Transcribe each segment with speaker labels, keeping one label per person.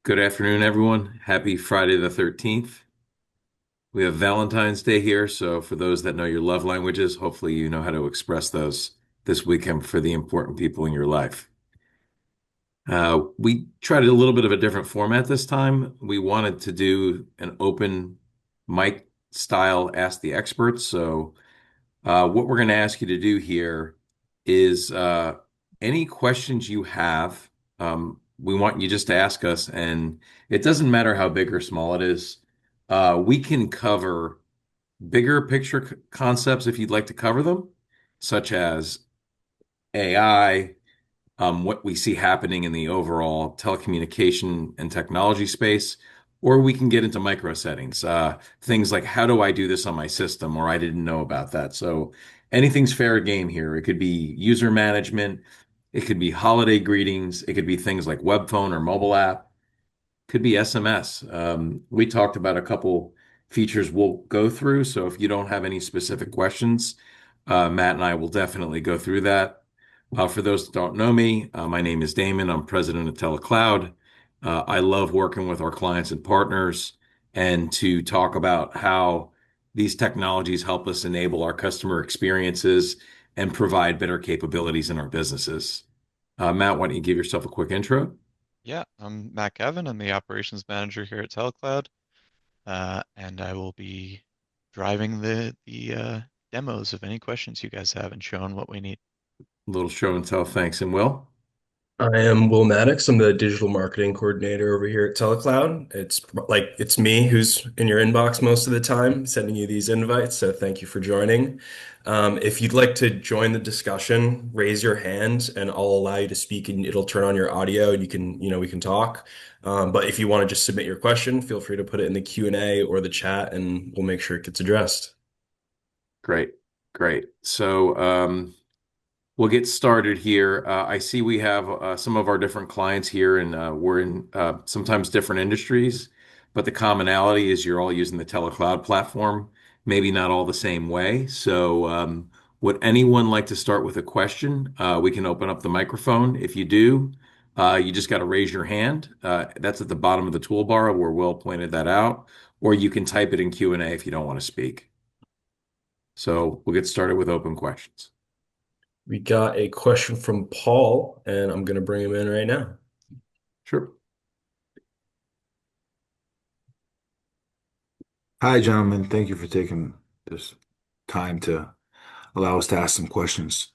Speaker 1: Good afternoon, everyone. Happy Friday the 13th. We have Valentine's Day here, so for those that know your love languages, hopefully you know how to express those this weekend for the important people in your life. We tried a little bit of a different format this time. We wanted to do an open mic style Ask the Experts. So, what we're going to ask you to do here is any questions you have, we want you just to ask us, and it doesn't matter how big or small it is. We can cover bigger picture concepts if you'd like to cover them, such as AI, what we see happening in the overall telecommunication and technology space, or we can get into micro settings, things like how do I do this on my system, or I didn't know about that. So anything's fair game here. It could be user management, it could be holiday greetings, it could be things like web phone or mobile app, could be SMS. We talked about a couple features we'll go through. So if you don't have any specific questions, Matt and I will definitely go through that. For those that don't know me, my name is Damon. I'm president of TeleCloud. I love working with our clients and partners and to talk about how these technologies help us enable our customer experiences and provide better capabilities in our businesses. Matt, why don't you give yourself a quick intro?
Speaker 2: Yeah, I'm Matt Gavin. I'm the operations manager here at TeleCloud, and I will be driving the demos of any questions you guys have and showing what we need.
Speaker 1: A little show and tell, thanks. And Will?
Speaker 3: I am Will Maddox. I'm the digital marketing coordinator over here at TeleCloud. It's me who's in your inbox most of the time, sending you these invites. So thank you for joining. If you'd like to join the discussion, raise your hand and I'll allow you to speak and it'll turn on your audio and we can talk. But if you want to just submit your question, feel free to put it in the Q&A or the chat and we'll make sure it gets addressed.
Speaker 1: Great, great. So we'll get started here. I see we have some of our different clients here, and we're in sometimes different industries, but the commonality is you're all using the TeleCloud platform, maybe not all the same way. So would anyone like to start with a question? We can open up the microphone. If you do, you just got to raise your hand. That's at the bottom of the toolbar where Will pointed that out, or you can type it in Q&A if you don't want to speak. So we'll get started with open questions.
Speaker 3: We got a question from Paul and I'm going to bring him in right now.
Speaker 1: Sure.
Speaker 4: Hi, gentlemen. Thank you for taking this time to allow us to ask some questions.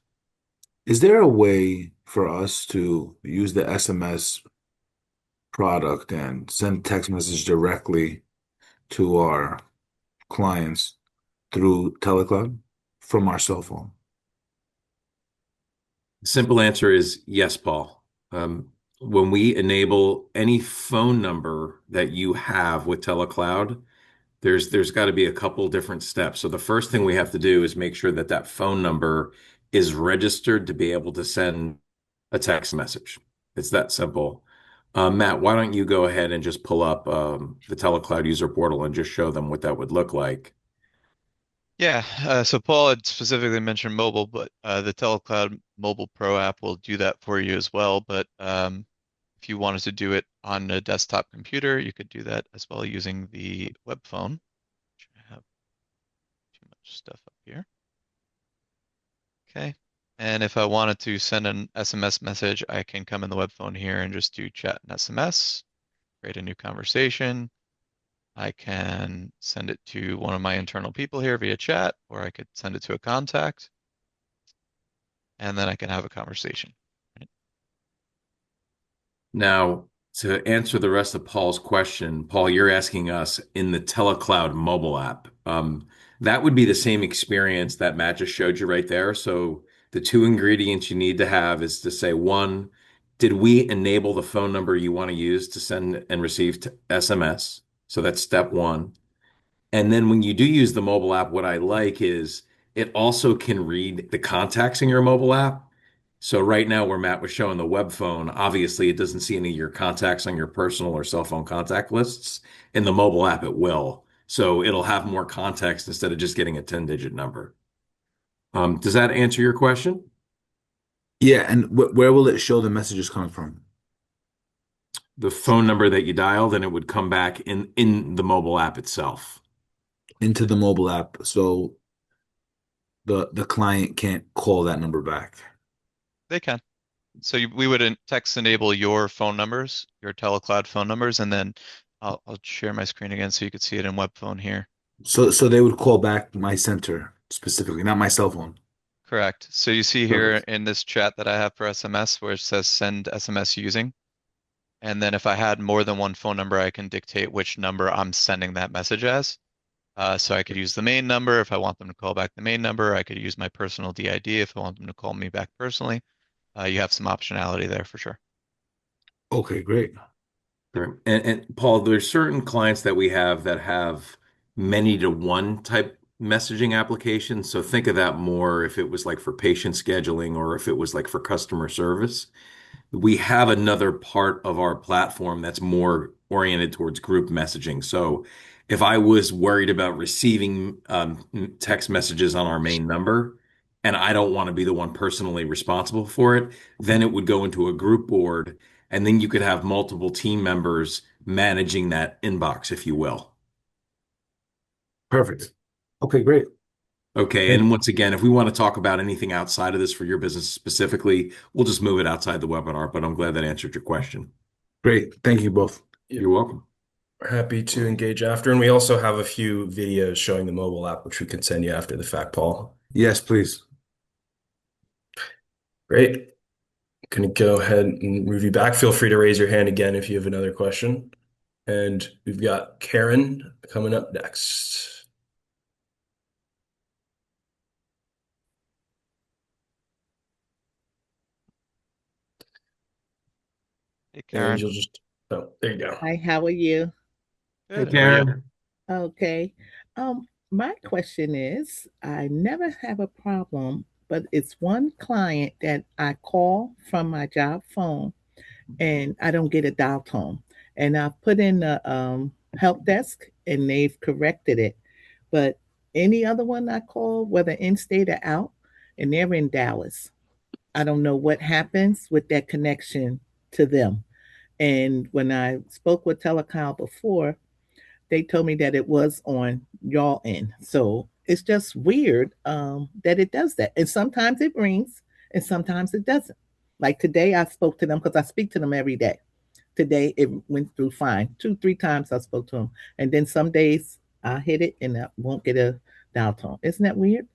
Speaker 4: Is there a way for us to use the SMS product and send text message directly to our clients through TeleCloud from our cell phone?
Speaker 1: Simple answer is yes, Paul. When we enable any phone number that you have with TeleCloud, there's got to be a couple different steps. So the first thing we have to do is make sure that that phone number is registered to be able to send a text message. It's that simple. Matt, why don't you go ahead and just pull up the TeleCloud user portal and just show them what that would look like?
Speaker 2: Yeah, so Paul had specifically mentioned mobile, but the TeleCloud Mobile Pro app will do that for you as well. But if you wanted to do it on a desktop computer, you could do that as well using the web phone. Which I have too much stuff up here. Okay. And if I wanted to send an SMS message, I can come in the web phone here and just do chat and SMS, create a new conversation. I can send it to one of my internal people here via chat, or I could send it to a contact, and then I can have a conversation. Right?
Speaker 1: Now, to answer the rest of Paul's question, Paul, you're asking us in the TeleCloud mobile app. That would be the same experience that Matt just showed you right there. So the two ingredients you need to have is to say, one, did we enable the phone number you want to use to send and receive SMS? So that's step one. And then when you do use the mobile app, what I like is it also can read the contacts in your mobile app. So right now, where Matt was showing the web phone, obviously it doesn't see any of your contacts on your personal or cell phone contact lists. In the mobile app, it will. So it'll have more context instead of just getting a 10-digit number. Does that answer your question?
Speaker 4: Yeah, and where will it show the messages coming from?
Speaker 1: the phone number that you dialed, and it would come back in the mobile app itself.
Speaker 4: into the mobile app, so the client can't call that number back.
Speaker 2: They can. So we would text enable your phone numbers, your TeleCloud phone numbers, and then I'll share my screen again so you could see it in web phone here.
Speaker 4: So they would call back my center specifically, not my cell phone.
Speaker 2: Correct. So you see here
Speaker 4: Perfect.
Speaker 2: in this chat that I have for SMS where it says send SMS using. And then if I had more than one phone number, I can dictate which number I'm sending that message as. So I could use the main number if I want them to call back the main number. I could use my personal DID if I want them to call me back personally. You have some optionality there for sure.
Speaker 4: Okay, great.
Speaker 1: Right. And Paul, there's certain clients that we have that have many to one type messaging applications. So think of that more if it was like for patient scheduling or if it was like for customer service. We have another part of our platform that's more oriented towards group messaging. So if I was worried about receiving text messages on our main number and I don't want to be the one personally responsible for it, then it would go into a group board and then you could have multiple team members managing that inbox, if you will.
Speaker 4: Perfect. Okay, great.
Speaker 1: Okay.
Speaker 4: Thank
Speaker 1: And once again, if we want to talk about anything outside of this for your business specifically, we'll just move it outside the webinar, but I'm glad that answered your question.
Speaker 4: Great. Thank you both.
Speaker 3: Yep.
Speaker 1: You're welcome.
Speaker 3: We're happy to engage after. And we also have a few videos showing the mobile app, which we can send you after the fact, Paul.
Speaker 4: Yes, please.
Speaker 3: Great. Going to go ahead and move you back. Feel free to raise your hand again if you have another question. And we've got Karen coming up next.
Speaker 2: Hey,
Speaker 3: And
Speaker 2: Karen.
Speaker 3: you'll just, oh, there you go.
Speaker 5: Hi, how are you?
Speaker 1: Hey,
Speaker 2: Good. How are you?
Speaker 1: Karen.
Speaker 5: Okay. My question is, I never have a problem, but it's one client that I call from my job phone and I don't get a dial tone. And I've put in the help desk and they've corrected it. But any other one I call, whether in state or out, and they're in Dallas, I don't know what happens with that connection to them. And when I spoke with TeleCloud before, they told me that it was on y'all end. So it's just weird that it does that. And sometimes it rings and sometimes it doesn't. Like today, I spoke to them because I speak to them every day. Today, it went through fine. Two, three times I spoke to them. And then some days I hit it and I won't get a dial tone. Isn't that weird?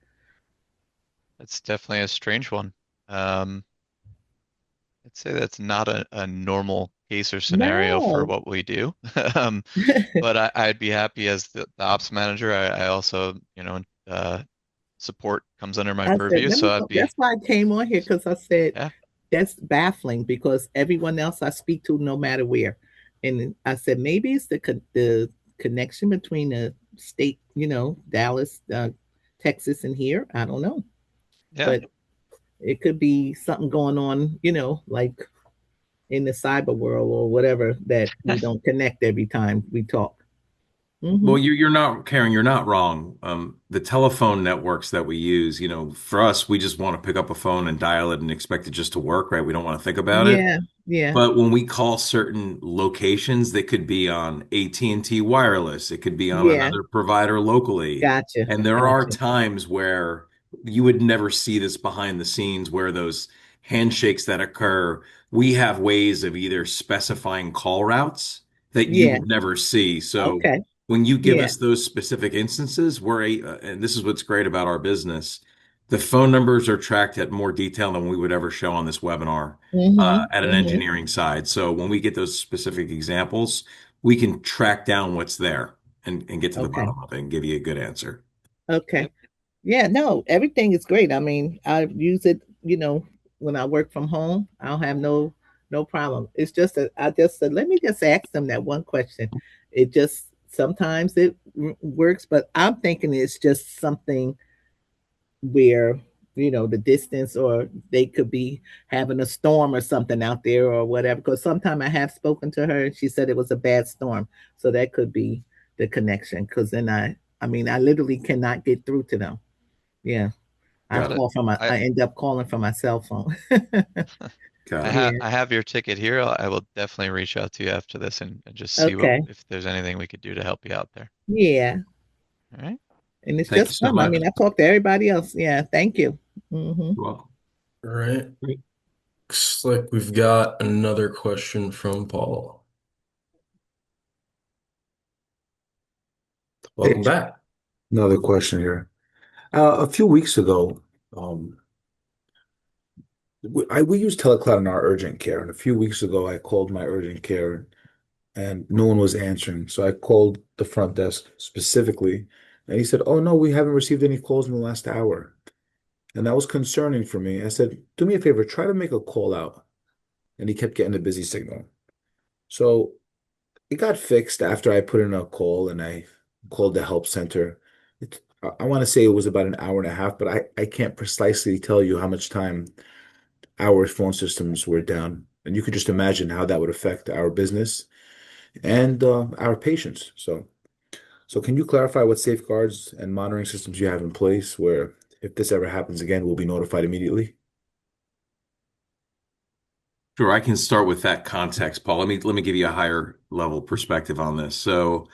Speaker 2: That's definitely a strange one. Um, I'd say that's not a normal case or scenario for
Speaker 5: No.
Speaker 2: what we do. Um, but I'd be happy as the ops manager. I also, support comes under my
Speaker 5: I said,
Speaker 2: purview.
Speaker 5: let
Speaker 2: So
Speaker 5: me
Speaker 2: I'd
Speaker 5: go. That's
Speaker 2: be,
Speaker 5: why I came on here because I said
Speaker 2: yeah,
Speaker 5: that's baffling because everyone else I speak to, no matter where, and I said maybe it's the connection between the state, Dallas, Texas, and here. I don't know,
Speaker 2: yeah.
Speaker 5: but it could be something going on, like in the cyber world or whatever that we don't connect every time we talk. Hmm.
Speaker 1: Well, you're not, Karen, you're not wrong. The telephone networks that we use, for us, we just want to pick up a phone and dial it and expect it just to work, right? We don't want to think about it.
Speaker 5: Yeah, yeah,
Speaker 1: But when we call certain locations, they could be on AT&T wireless, it could be on
Speaker 5: yeah.
Speaker 1: another provider locally.
Speaker 5: Gotcha,
Speaker 1: And there are
Speaker 5: gotcha.
Speaker 1: times where you would never see this behind the scenes where those handshakes that occur, we have ways of either specifying call routes that you
Speaker 5: Yeah.
Speaker 1: would never see. So
Speaker 5: Okay.
Speaker 1: when you give
Speaker 5: Yeah.
Speaker 1: us those specific instances, and this is what's great about our business, the phone numbers are tracked at more detail than we would ever show on this webinar
Speaker 5: Mm-hmm.
Speaker 1: at an
Speaker 5: Mm-hmm.
Speaker 1: engineering side. So when we get those specific examples, we can track down what's there and get to the
Speaker 5: Okay.
Speaker 1: bottom of it and give you a good answer.
Speaker 5: Okay.
Speaker 2: Yep.
Speaker 5: Yeah, no, everything is great. I mean, I use it, when I work from home. I don't have no problem. It's just that I just said, let me just ask them that one question. It just sometimes it works, but I'm thinking it's just something where, the distance or they could be having a storm or something out there or whatever. Because sometime I have spoken to her and she said it was a bad storm. So that could be the connection. Because then I mean, I literally cannot get through to them. Yeah. I
Speaker 2: Got it.
Speaker 5: call from my
Speaker 2: I
Speaker 5: I end up calling from my cell phone.
Speaker 1: Got it.
Speaker 5: Yeah.
Speaker 2: I have your ticket here. I will definitely reach out to you after this and just see what
Speaker 5: Okay.
Speaker 2: if there's anything we could do to help you out there.
Speaker 5: Yeah.
Speaker 2: All right.
Speaker 5: And it's
Speaker 1: Thank you
Speaker 5: just
Speaker 1: so
Speaker 5: fun. I
Speaker 1: much.
Speaker 5: mean, I talked to everybody else. Yeah. Thank you.
Speaker 1: You're welcome.
Speaker 3: All right.
Speaker 1: Great.
Speaker 3: Looks like we've got another question from Paul.
Speaker 4: Hey,
Speaker 3: Welcome back.
Speaker 4: another question here. A few weeks ago, um, we use TeleCloud in our urgent care, and a few weeks ago, I called my urgent care, and no one was answering. So I called the front desk specifically, and he said, "Oh no, we haven't received any calls in the last hour." And that was concerning for me. I said, "Do me a favor, try to make a call out." And he kept getting a busy signal. So it got fixed after I put in a call and I called the help center. I want to say it was about an hour and a half, but I can't precisely tell you how much time our phone systems were down. And you could just imagine how that would affect our business and our patients. So can you clarify what safeguards and monitoring systems you have in place where if this ever happens again, we'll be notified immediately?
Speaker 1: Sure, I can start with that context, Paul. Let me give you a higher level perspective on this. So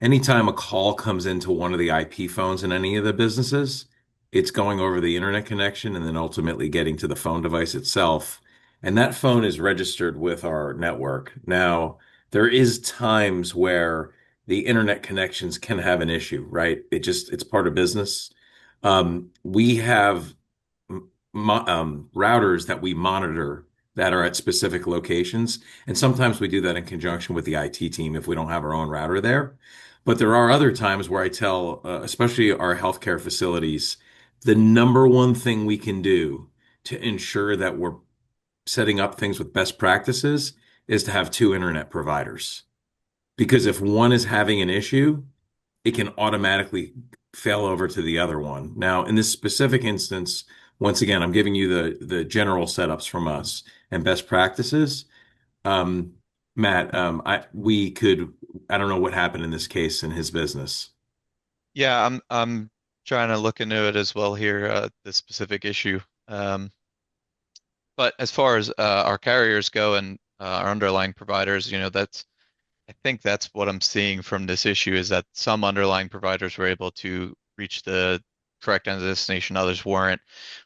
Speaker 1: anytime a call comes into one of the IP phones in any of the businesses, it's going over the internet connection and then ultimately getting to the phone device itself. And that phone is registered with our network. Now, there is times where the internet connections can have an issue, right? It's part of business. We have routers that we monitor that are at specific locations. And sometimes we do that in conjunction with the IT team if we don't have our own router there. But there are other times where I tell, especially our healthcare facilities, the number one thing we can do to ensure that we're setting up things with best practices is to have two internet providers. Because if one is having an issue, it can automatically fail over to the other one. Now, in this specific instance, once again, I'm giving you the general setups from us and best practices. Um, Matt, I don't know what happened in this case in his business.
Speaker 2: Yeah, I'm trying to look into it as well here, this specific issue. Um, but as far as our carriers go and our underlying providers, that's I think that's what I'm seeing from this issue is that some underlying providers were able to reach the correct end of destination, others weren't.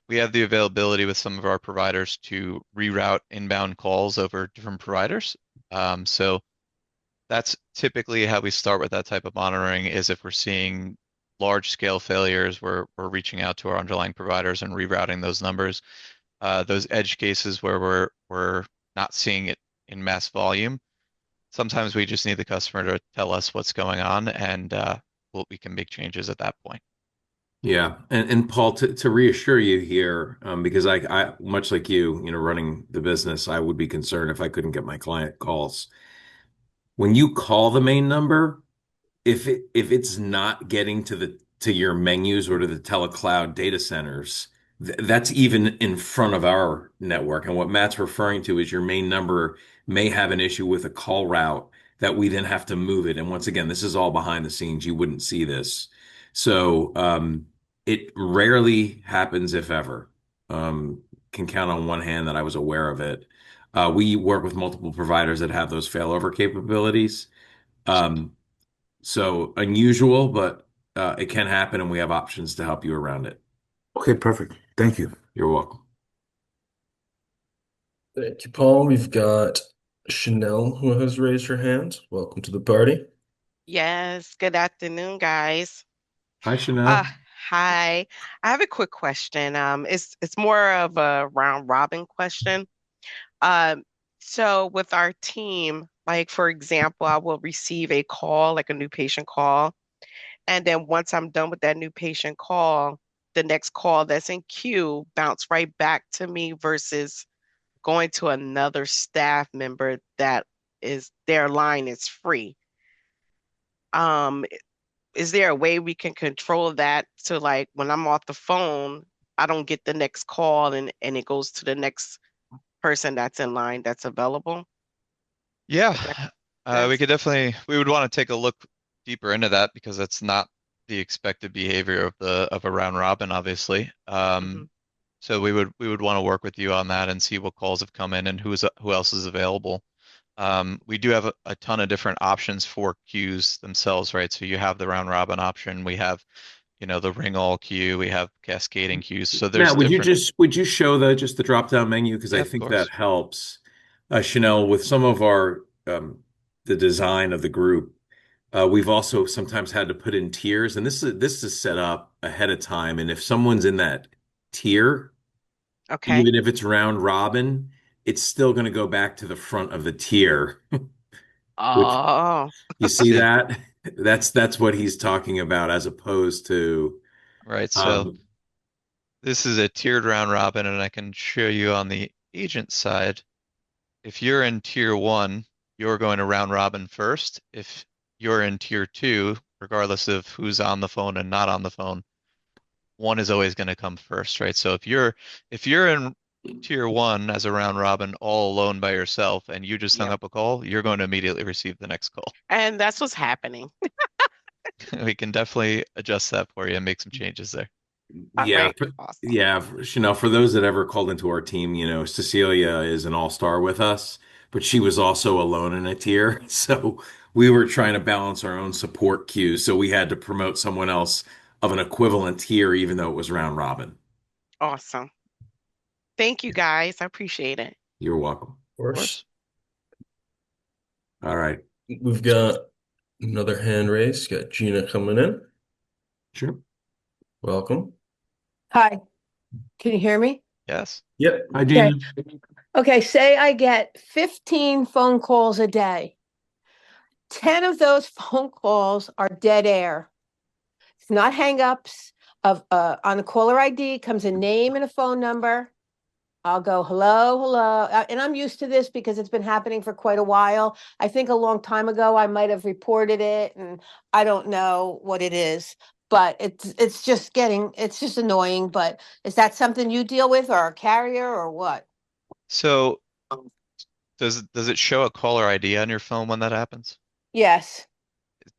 Speaker 2: We have the availability with some of our providers to reroute inbound calls over different providers. So that's typically how we start with that type of monitoring is if we're seeing large scale failures, we're reaching out to our underlying providers and rerouting those numbers. Those edge cases where we're not seeing it in mass volume, sometimes we just need the customer to tell us what's going on and we can make changes at that point.
Speaker 1: Yeah, and Paul, to reassure you here, because I much like you, running the business, I would be concerned if I couldn't get my client calls. When you call the main number, if it's not getting to your menus or to the telecloud data centers, that's even in front of our network. And what Matt's referring to is your main number may have an issue with a call route that we then have to move it. And once again, this is all behind the scenes. You wouldn't see this. So it rarely happens, if ever. Can count on one hand that I was aware of it. We work with multiple providers that have those failover capabilities. Um, so unusual, but it can happen, and we have options to help you around it.
Speaker 4: Okay, perfect. Thank you.
Speaker 1: You're welcome.
Speaker 3: Thank you, Paul. We've got Chanel who has raised her hand. Welcome to the party.
Speaker 6: Yes, good afternoon, guys.
Speaker 1: Hi,
Speaker 6: Uh,
Speaker 1: Chanel.
Speaker 6: hi. I have a quick question. It's more of a round robin question. Um, so with our team, like for example, I will receive a call, like a new patient call, and then once I'm done with that new patient call, the next call that's in queue bounce right back to me versus going to another staff member that is their line is free. Um, is there a way we can control that to like when I'm off the phone, I don't get the next call and it goes to the next person that's in line that's available?
Speaker 2: Yeah,
Speaker 6: If that makes
Speaker 2: we
Speaker 6: sense.
Speaker 2: could definitely we would want to take a look deeper into that because that's not the expected behavior of a round robin, obviously.
Speaker 6: Hmm.
Speaker 2: So we would want to work with you on that and see what calls have come in and who else is available. We do have a ton of different options for queues themselves, right? So you have the round robin option. We have, the ring all queue. We have cascading queues. So there's
Speaker 1: Matt,
Speaker 2: different.
Speaker 1: would you show the drop down menu because
Speaker 2: Yeah,
Speaker 1: I
Speaker 2: of
Speaker 1: think that
Speaker 2: course.
Speaker 1: helps, Chanel, with some of our the design of the group. We've also sometimes had to put in tiers, and this is set up ahead of time. And if someone's in that tier,
Speaker 6: Okay.
Speaker 1: even if it's round robin, it's still going to go back to the front of the tier. Which
Speaker 6: Oh,
Speaker 1: you see
Speaker 2: Yeah,
Speaker 1: that? That's what he's talking about, as opposed to
Speaker 2: right. So
Speaker 1: um,
Speaker 2: this is a tiered round robin, and I can show you on the agent side. If you're in tier one, you're going to round robin first. If you're in tier two, regardless of who's on the phone and not on the phone, one is always going to come first, right? So if you're in tier one as a round robin all alone by yourself and you just hung
Speaker 6: yeah.
Speaker 2: up a call, you're going to immediately receive the next call.
Speaker 6: And that's what's happening.
Speaker 2: We can definitely adjust that for you and make some changes there.
Speaker 6: All
Speaker 1: yeah,
Speaker 6: right. Awesome.
Speaker 1: yeah, Chanel, for those that ever called into our team, Cecilia is an all-star with us, but she was also alone in a tier. So we were trying to balance our own support queues. So we had to promote someone else of an equivalent tier, even though it was round robin.
Speaker 6: Awesome. Thank you guys. I appreciate it.
Speaker 1: You're welcome.
Speaker 3: Of
Speaker 2: Of
Speaker 3: course.
Speaker 2: course.
Speaker 1: All right.
Speaker 3: We've got another hand raised. Got Gina coming in.
Speaker 1: Sure.
Speaker 3: Welcome.
Speaker 7: Hi, can you hear me?
Speaker 2: Yes.
Speaker 3: Yep.
Speaker 1: Hi,
Speaker 7: Okay.
Speaker 1: Gina.
Speaker 7: Okay, say I get 15 phone calls a day. 10 of those phone calls are dead air. It's not hangups. On the caller ID comes a name and a phone number. I'll go, hello, hello. And I'm used to this because it's been happening for quite a while. I think a long time ago I might have reported it and I don't know what it is. But it's just annoying. But is that something you deal with or a carrier or what?
Speaker 2: So does it show a caller ID on your phone when that happens?
Speaker 7: Yes,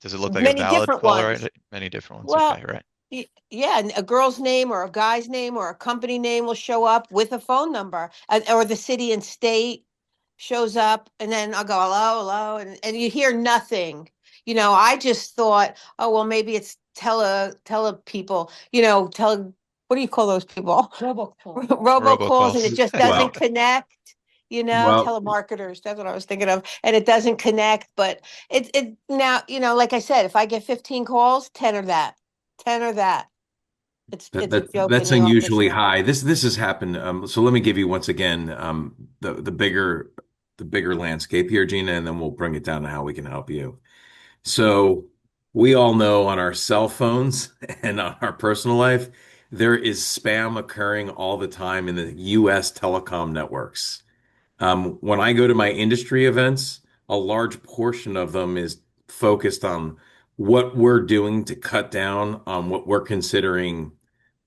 Speaker 2: Does it look like a
Speaker 7: many
Speaker 2: valid
Speaker 7: different
Speaker 2: caller
Speaker 7: ones.
Speaker 2: ID? Many different ones.
Speaker 7: Well,
Speaker 2: Okay, right.
Speaker 7: yeah, and a girl's name or a guy's name or a company name will show up with a phone number, or the city and state shows up, and then I'll go hello, hello, and you hear nothing. I just thought, oh well, maybe it's tele people. What do you call those people? Robocalls, and it
Speaker 2: Robocalls.
Speaker 7: just doesn't
Speaker 1: Well,
Speaker 7: connect.
Speaker 1: well,
Speaker 7: Telemarketers. That's what I was thinking of, and it doesn't connect. But it now, like I said, if I get 15 calls, 10 are that. 10 or that. It's a joke in
Speaker 1: that's
Speaker 7: the office
Speaker 1: unusually
Speaker 7: here.
Speaker 1: high. This has happened. So let me give you once again the bigger landscape here, Gina, and then we'll bring it down to how we can help you. So we all know on our cell phones and on our personal life, there is spam occurring all the time in the U.S. telecom networks. When I go to my industry events, a large portion of them is focused on what we're doing to cut down on what we're considering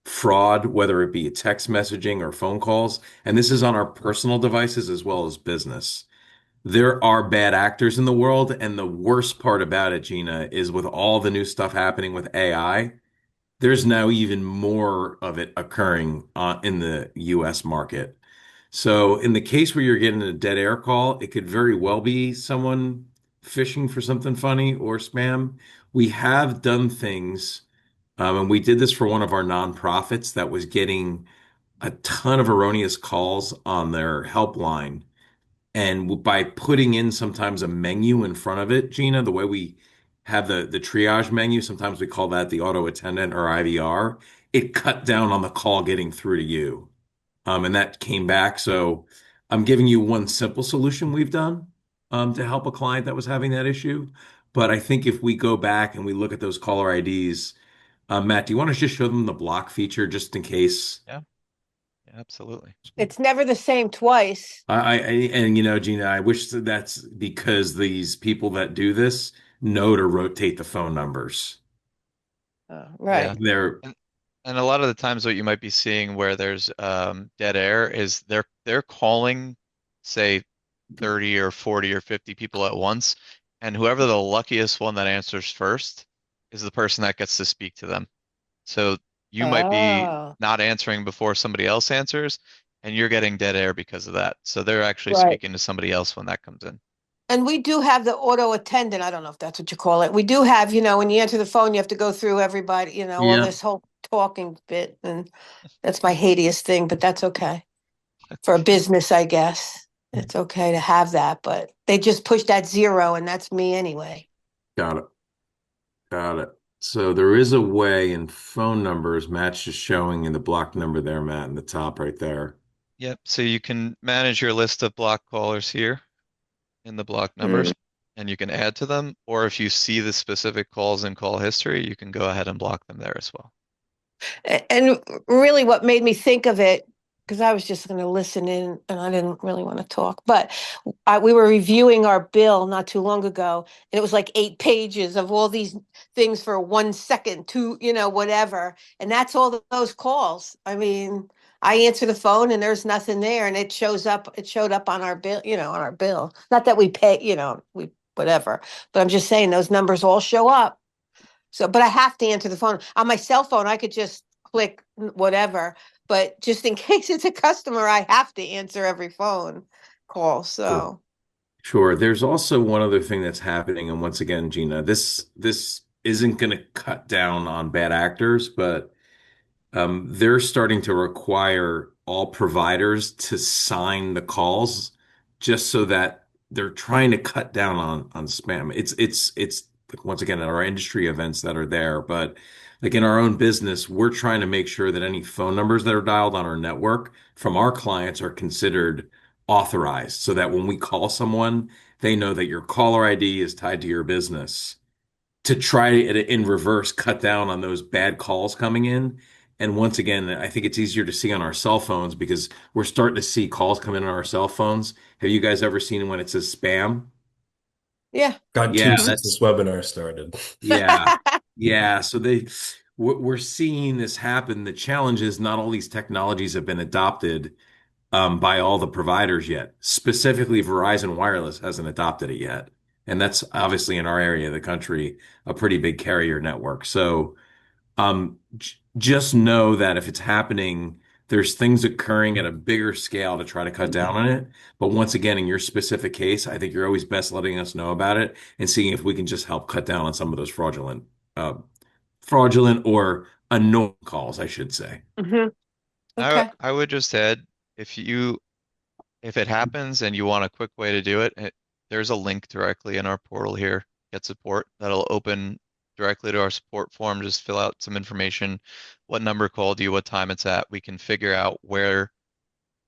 Speaker 1: fraud, whether it be text messaging or phone calls. And this is on our personal devices as well as business. There are bad actors in the world. And the worst part about it, Gina, is with all the new stuff happening with AI, there's now even more of it occurring in the US market. So, in the case where you're getting a dead air call, it could very well be someone fishing for something funny or spam. We have done things, and we did this for one of our nonprofits that was getting a ton of erroneous calls on their helpline. And by putting in sometimes a menu in front of it, Gina, the way we have the triage menu, sometimes we call that the auto attendant or IVR, it cut down on the call getting through to you. And that came back. So I'm giving you one simple solution we've done to help a client that was having that issue. But I think if we go back and we look at those caller IDs, Matt, do you want to just show them the block feature just in case?
Speaker 2: Yeah, yeah, absolutely.
Speaker 7: It's never the same twice.
Speaker 1: And Gina, I wish that's because these people that do this know to rotate the phone numbers.
Speaker 2: Yeah.
Speaker 7: Right.
Speaker 1: They're
Speaker 2: And and a lot of the times what you might be seeing where there's dead air is they're calling, say, 30 or 40 or 50 people at once, and whoever the luckiest one that answers first is the person that gets to speak to them. So you might be
Speaker 7: Oh,
Speaker 2: not answering before somebody else answers, and you're getting dead air because of that. So they're actually
Speaker 7: right.
Speaker 2: speaking to somebody else when that comes in.
Speaker 7: And we do have the auto attendant. I don't know if that's what you call it. We do have, when you answer the phone, you have to go through everybody, all
Speaker 1: Yeah.
Speaker 7: this whole talking bit. And that's my hatiest thing, but that's okay. For a business, I guess. It's okay to have that, but they just push that zero, and that's me anyway.
Speaker 1: Got it. Got it. So there is a way in phone numbers, Matt's just showing in the block number there, Matt, in the top right there.
Speaker 2: Yep. So you can manage your list of block callers here in the block
Speaker 7: Mm.
Speaker 2: numbers, and you can add to them. Or if you see the specific calls in call history, you can go ahead and block them there as well.
Speaker 7: And really, what made me think of it, because I was just going to listen in and I didn't really want to talk, but we were reviewing our bill not too long ago, and it was like 8 pages of all these things for 1 second, two, whatever. And that's all those calls. I mean, I answer the phone and there's nothing there, and it showed up on our bill, on our bill. Not that we pay, we whatever, but I'm just saying those numbers all show up. So, but I have to answer the phone. On my cell phone, I could just click whatever, but just in case it's a customer, I have to answer every phone call.
Speaker 1: Sure.
Speaker 7: So,
Speaker 1: Sure. There's also one other thing that's happening, and once again, Gina, this isn't going to cut down on bad actors, but they're starting to require all providers to sign the calls just so that they're trying to cut down on spam. It's once again our industry events that are there, but like in our own business, we're trying to make sure that any phone numbers that are dialed on our network from our clients are considered authorized so that when we call someone, they know that your caller ID is tied to your business to try to, in reverse, cut down on those bad calls coming in. And once again, I think it's easier to see on our cell phones because we're starting to see calls come in on our cell phones. Have you guys ever seen when it says spam?
Speaker 7: yeah.
Speaker 3: Got two
Speaker 1: Yeah,
Speaker 7: Mhm.
Speaker 3: since this webinar started.
Speaker 1: yeah, yeah. So we're seeing this happen. The challenge is not all these technologies have been adopted by all the providers yet. Specifically, Verizon Wireless hasn't adopted it yet. And that's obviously in our area of the country, a pretty big carrier network. So just know that if it's happening, there's things occurring at a bigger scale to try to cut down on it. But once again, in your specific case, I think you're always best letting us know about it and seeing if we can just help cut down on some of those fraudulent or annoying calls, I should say.
Speaker 7: Mhm.
Speaker 2: I
Speaker 7: Okay.
Speaker 2: I would just add if you if it happens and you want a quick way to do it, there's a link directly in our portal here, Get Support, that'll open directly to our support form. Just fill out some information, what number called you, what time it's at. We can figure out where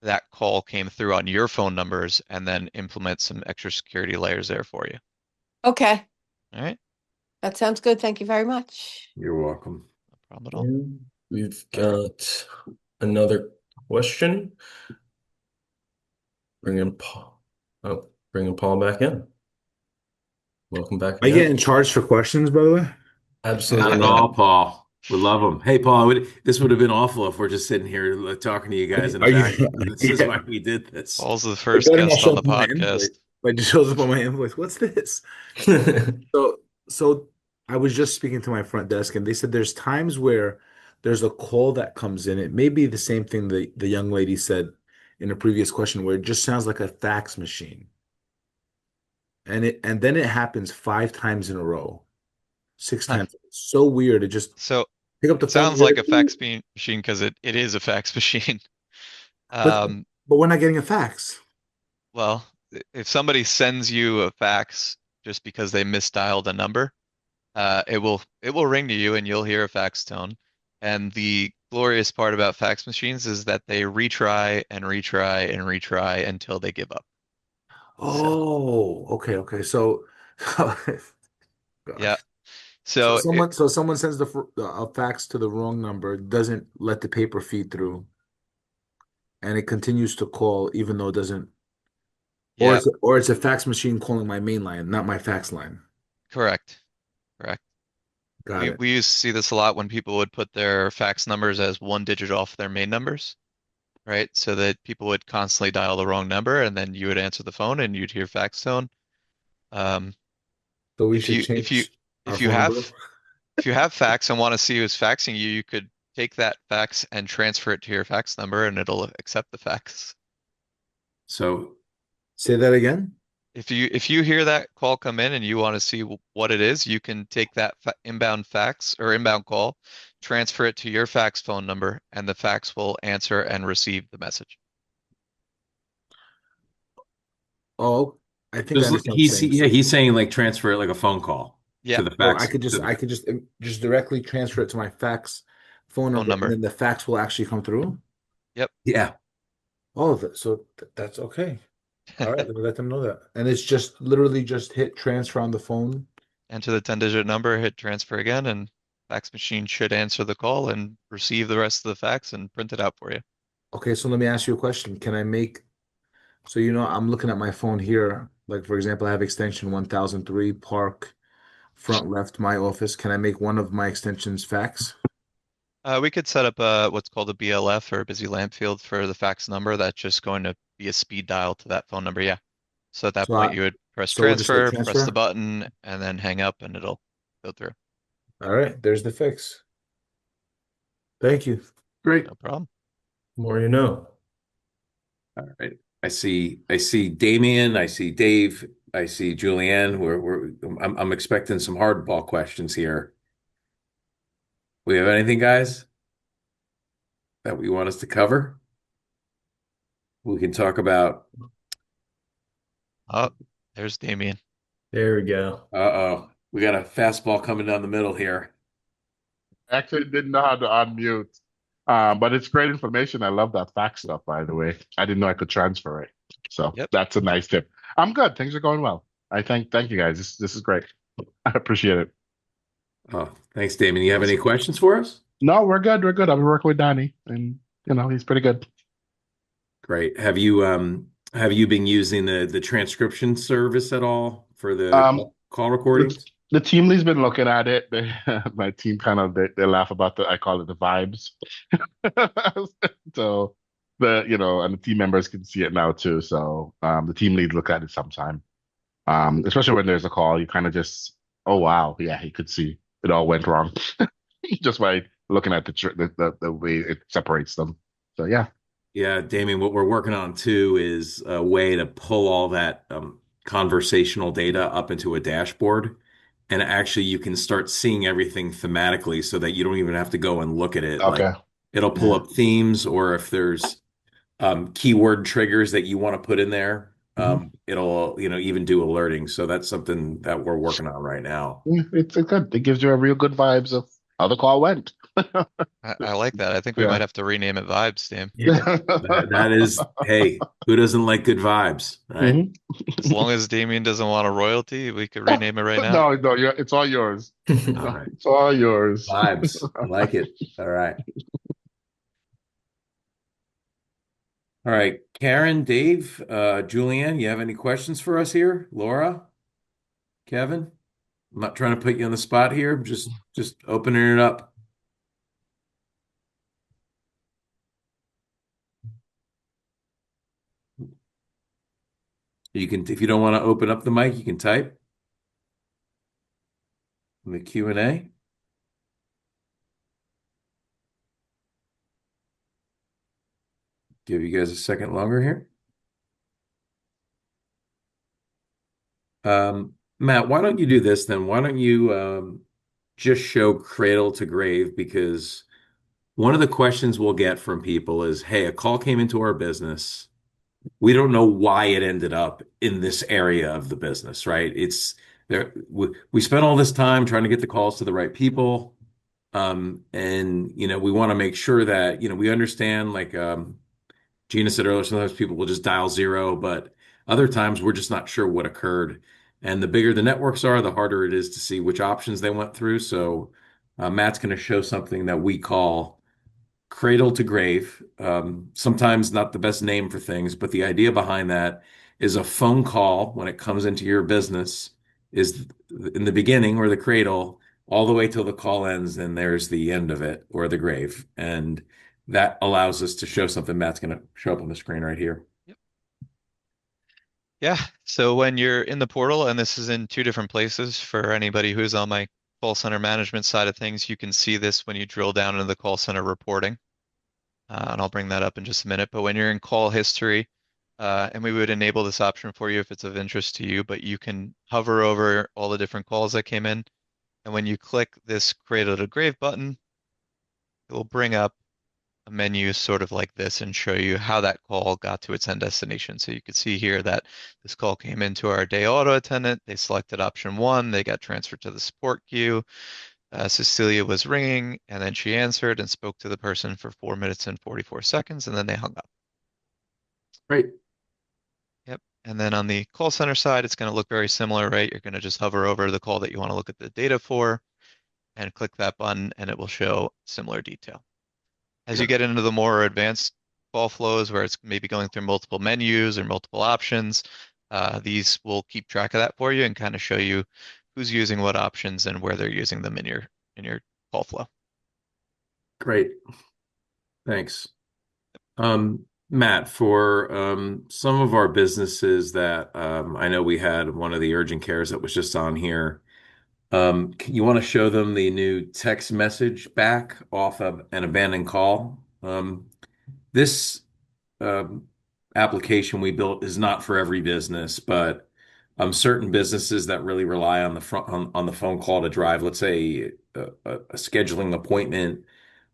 Speaker 2: that call came through on your phone numbers and then implement some extra security layers there for you.
Speaker 7: Okay.
Speaker 2: All right?
Speaker 7: That sounds good. Thank you very much.
Speaker 1: You're welcome.
Speaker 2: No problem at all.
Speaker 3: And we've got another question. Bringing Paul. Oh, bringing Paul back in. Welcome back
Speaker 4: I get
Speaker 3: again.
Speaker 4: in charge for questions, by the way.
Speaker 1: Not
Speaker 3: Absolutely
Speaker 1: at
Speaker 3: not.
Speaker 1: all, Paul. We love them. Hey, Paul, this would have been awful if we're just sitting here talking to you guys in a
Speaker 4: Are you?
Speaker 1: vacuum. This is
Speaker 4: Yeah.
Speaker 1: why we did this.
Speaker 2: Paul's the
Speaker 4: It
Speaker 2: first
Speaker 4: better not
Speaker 2: guest
Speaker 4: show
Speaker 2: on the
Speaker 4: up on my invoice.
Speaker 2: podcast.
Speaker 4: Like it shows up on my invoice. What's this? So I was just speaking to my front desk, and they said there's times where there's a call that comes in. It may be the same thing the young lady said in a previous question, where it just sounds like a fax machine, and then it happens 5 times in a row, six
Speaker 2: Huh.
Speaker 4: times. It's so weird. It just
Speaker 2: So
Speaker 4: pick up the
Speaker 2: it
Speaker 4: phone,
Speaker 2: sounds
Speaker 4: hear
Speaker 2: like a
Speaker 4: it,
Speaker 2: fax machine because it is a fax machine.
Speaker 4: but
Speaker 2: Um,
Speaker 4: but we're not getting a fax.
Speaker 2: well, if somebody sends you a fax just because they misdialed a number, it will ring to you and you'll hear a fax tone. And the glorious part about fax machines is that they retry and retry and retry until they give up. So
Speaker 4: Oh, okay. So,
Speaker 2: yeah.
Speaker 4: gosh. So
Speaker 2: So it
Speaker 4: someone sends a fax to the wrong number, doesn't let the paper feed through, and it continues to call even though it doesn't,
Speaker 2: yeah,
Speaker 4: or it's a fax machine calling my main line, not my fax line.
Speaker 2: correct. Correct.
Speaker 4: Got
Speaker 2: We
Speaker 4: it.
Speaker 2: we used to see this a lot when people would put their fax numbers as one digit off their main numbers, right? So that people would constantly dial the wrong number and then you would answer the phone and you'd hear fax tone. Um,
Speaker 4: So we
Speaker 2: if
Speaker 4: should
Speaker 2: you if you
Speaker 4: change our
Speaker 2: if you
Speaker 4: phone
Speaker 2: have
Speaker 4: number.
Speaker 2: if you have fax and want to see who's faxing you, you could take that fax and transfer it to your fax number, and it'll accept the fax.
Speaker 1: So
Speaker 4: Say that again.
Speaker 2: If you hear that call come in and you want to see what it is, you can take that inbound fax or inbound call, transfer it to your fax phone number, and the fax will answer and receive the message.
Speaker 4: Oh, I think I
Speaker 1: just
Speaker 4: understand what you're saying.
Speaker 1: he's saying like transfer it like a phone call
Speaker 2: Yeah,
Speaker 1: to the
Speaker 4: So
Speaker 1: fax to
Speaker 4: I
Speaker 1: the,
Speaker 4: could just directly transfer it to my fax phone
Speaker 2: phone
Speaker 4: number, and
Speaker 2: number.
Speaker 4: then the fax will actually come through.
Speaker 2: Yep.
Speaker 1: yeah.
Speaker 4: Oh, that's okay. All right, let me let them know that. And it's just literally just hit transfer on the phone.
Speaker 2: Enter the 10-digit number, hit transfer again, and fax machine should answer the call and receive the rest of the fax and print it out for you.
Speaker 4: Okay, so let me ask you a question. Can I make, so I'm looking at my phone here. Like for example, I have extension 1003 Park front left my office. Can I make one of my extensions fax?
Speaker 2: We could set up what's called a BLF or a busy lamp field for the fax number. That's just going to be a speed dial to that phone number. Yeah. So at that
Speaker 4: So
Speaker 2: point, you would press
Speaker 4: so we'll just hit
Speaker 2: transfer, press the
Speaker 4: transfer.
Speaker 2: button, and then hang up, and it'll go through.
Speaker 4: All right, there's the fix. Thank you.
Speaker 1: Great.
Speaker 2: No problem.
Speaker 3: More you know.
Speaker 1: All right. I see Damien, I see Dave, I see Julianne. I'm expecting some hardball questions here. We have anything, guys, that we want us to cover? We can talk about,
Speaker 2: Oh, there's Damien.
Speaker 3: There we go.
Speaker 1: uh-oh, we got a fastball coming down the middle here.
Speaker 8: Actually didn't know how to unmute. But it's great information. I love that fax stuff, by the way. I didn't know I could transfer it. So
Speaker 2: Yep.
Speaker 8: that's a nice tip. I'm good. Things are going well. Thank you guys. This is great. I appreciate it.
Speaker 1: Oh, thanks, Damien. You have any
Speaker 8: Awesome.
Speaker 1: questions for us?
Speaker 8: No, we're good. We're good. I've been working with Danny and he's pretty good.
Speaker 1: Great. Have you been using the transcription service at all for the
Speaker 8: Um
Speaker 1: call
Speaker 8: the,
Speaker 1: recordings?
Speaker 8: the team lead's been looking at it. My team kind of they laugh about I call it the vibes. So and the team members can see it now too. So the team lead look at it sometime. Especially when there's a call, you kind of just, oh wow, yeah, he could see it all went wrong just by looking at the way it separates them. So yeah.
Speaker 1: Yeah, Damien, what we're working on too is a way to pull all that conversational data up into a dashboard. And actually, you can start seeing everything thematically so that you don't even have to go and look at it. Like
Speaker 8: Okay.
Speaker 1: it'll pull
Speaker 8: Yeah.
Speaker 1: up themes, or if there's keyword triggers that you want to put in there,
Speaker 8: Mhm.
Speaker 1: it'll, even do alerting. So that's something that we're working on right now.
Speaker 8: Yeah, it's good. It gives you a real good vibes of how the call went.
Speaker 2: I like that. I think we might
Speaker 8: Yeah.
Speaker 2: have to rename it Vibes, Damn.
Speaker 3: Yeah.
Speaker 1: That is, hey, who doesn't like good vibes, right?
Speaker 8: Mhm.
Speaker 2: As long as Damien doesn't want a royalty, we could rename it right now.
Speaker 8: No, it's all yours.
Speaker 1: All right.
Speaker 8: It's all yours.
Speaker 1: Vibes. I like it. All right. All right. Karen, Dave, Julianne, you have any questions for us here? Laura, Kevin? I'm not trying to put you on the spot here. I'm just opening it up. You can, if you don't want to open up the mic, you can type in the Q&A. Give you guys a second longer here. Matt, why don't you do this then? Why don't you just show cradle to grave? Because one of the questions we'll get from people is, hey, a call came into our business. We don't know why it ended up in this area of the business, right? It's there. We spent all this time trying to get the calls to the right people. And we want to make sure that, we understand, like Gina said earlier, sometimes people will just dial zero, but other times we're just not sure what occurred. And the bigger the networks are, the harder it is to see which options they went through. So Matt's going to show something that we call cradle to grave. Sometimes not the best name for things, but the idea behind that is a phone call when it comes into your business is in the beginning or the cradle all the way till the call ends, and there's the end of it or the grave. And that allows us to show something. Matt's going to show up on the screen right here.
Speaker 2: Yep. Yeah. So when you're in the portal, and this is in two different places for anybody who's on my call center management side of things, you can see this when you drill down into the call center reporting. And I'll bring that up in just a minute. But when you're in call history, and we would enable this option for you if it's of interest to you, but you can hover over all the different calls that came in. And when you click this Cradle to Grave button, it will bring up a menu sort of like this and show you how that call got to its end destination. So you can see here that this call came into our day auto attendant. They selected option 1. They got transferred to the support queue. Cecilia was ringing, and then she answered and spoke to the person for 4 minutes and 44 seconds, and then they hung up.
Speaker 1: Great.
Speaker 2: Yep. And then on the call center side, it's going to look very similar, right? You're going to just hover over the call that you want to look at the data for and click that button, and it will show similar detail. As you get into the more advanced call flows where it's maybe going through multiple menus or multiple options, these will keep track of that for you and kind of show you who's using what options and where they're using them in your call flow.
Speaker 1: Great. Thanks. Matt, for some of our businesses that I know we had one of the urgent cares that was just on here. You want to show them the new text message back off of an abandoned call? This application we built is not for every business, but certain businesses that really rely on the front on the phone call to drive, let's say a scheduling appointment,